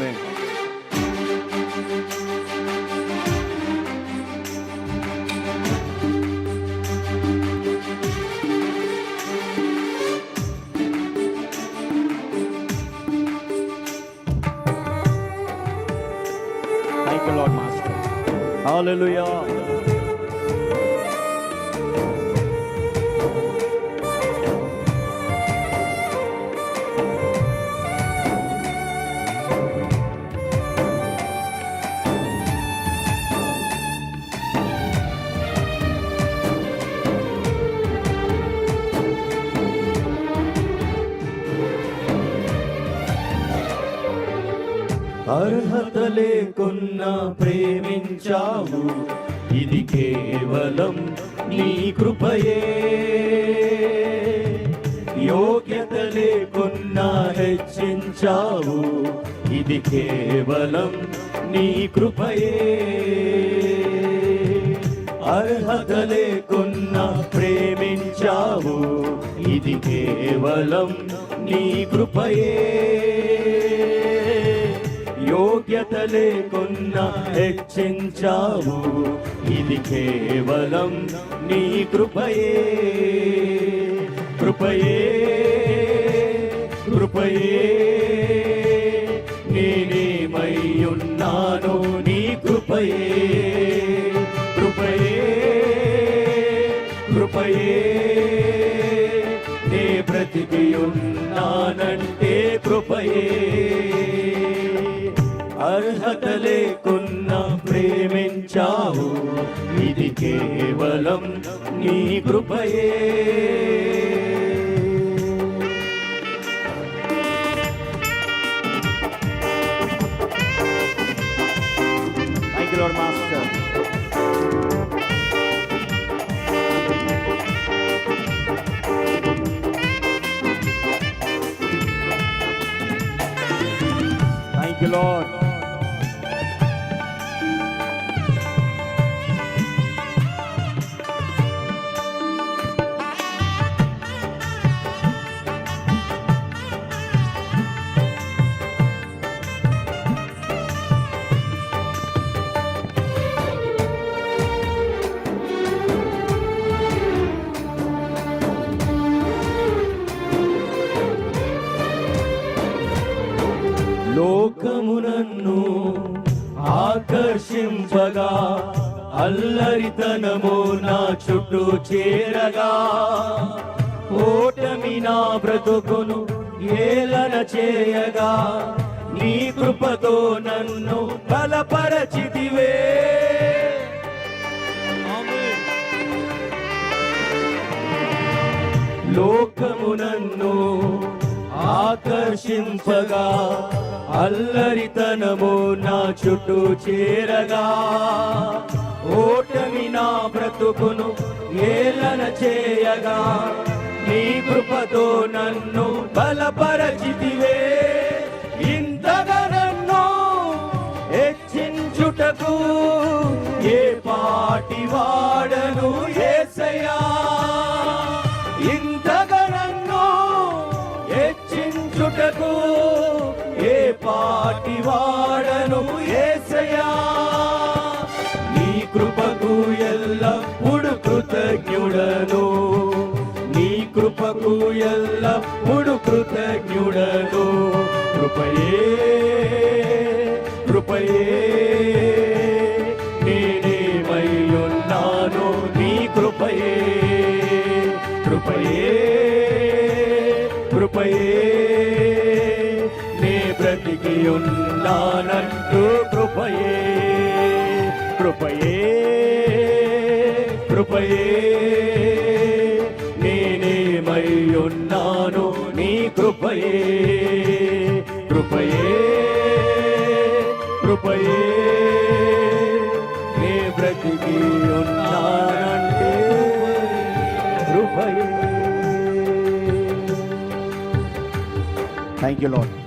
Amen. Thank you, Lord Master. Hallelujah. అర్హత లేకున్నా ప్రేమించావు, ఇది కేవలం నీ కృపయే. యోగ్యత లేకున్నా హెచ్చించావు, ఇది కేవలం నీ కృపయే. అర్హత లేకున్నా ప్రేమించావు, ఇది కేవలం నీ కృపయే. యోగ్యత లేకున్నా హెచ్చించావు, ఇది కేవలం నీ కృపయే. కృపయే కృపయే నేనేమై ఉన్నాను నీ కృపయే. కృపయే కృపయే నే బ్రతికి ఉన్నానంటే కృపయే. అర్హత లేకున్నా ప్రేమించావు, ఇది కేవలం నీ కృపయే. Thank you, Lord Master. Thank you, Lord. లోకము నన్ను ఆకర్షింపగా, అల్లరితనము నా చుట్టూ చేరగా, ఓటమి నా బ్రతుకును ఏలన చేయగా, నీ కృపతో నన్ను బలపరచితివే. లోకము నన్ను ఆకర్షింపగా, అల్లరితనము నా చుట్టూ చేరగా, ఓటమి నా బ్రతుకును ఏలన చేయగా, నీ కృపతో నన్ను బలపరచితివే. ఇంతగా నన్ను హెచ్చించుటకు ఏ పాటి వాడను యేసయ్యా. ఇంతగా నన్ను హెచ్చించుటకు ఏ పాటి వాడను యేసయ్యా. నీ కృపకు ఎల్లప్పుడు కృతజ్ఞుడను, నీ కృపకు ఎల్లప్పుడు కృతజ్ఞుడను. కృపయే కృపయే నేనేమై ఉన్నాను నీ కృపయే. కృపయే కృపయే నే బ్రతికి ఉన్నానంటూ కృపయే. కృపయే కృపయే నేనేమై ఉన్నాను నీ కృపయే. కృపయే కృపయే నే బ్రతికి ఉన్నానంటే కృపయే. Thank you, Lord.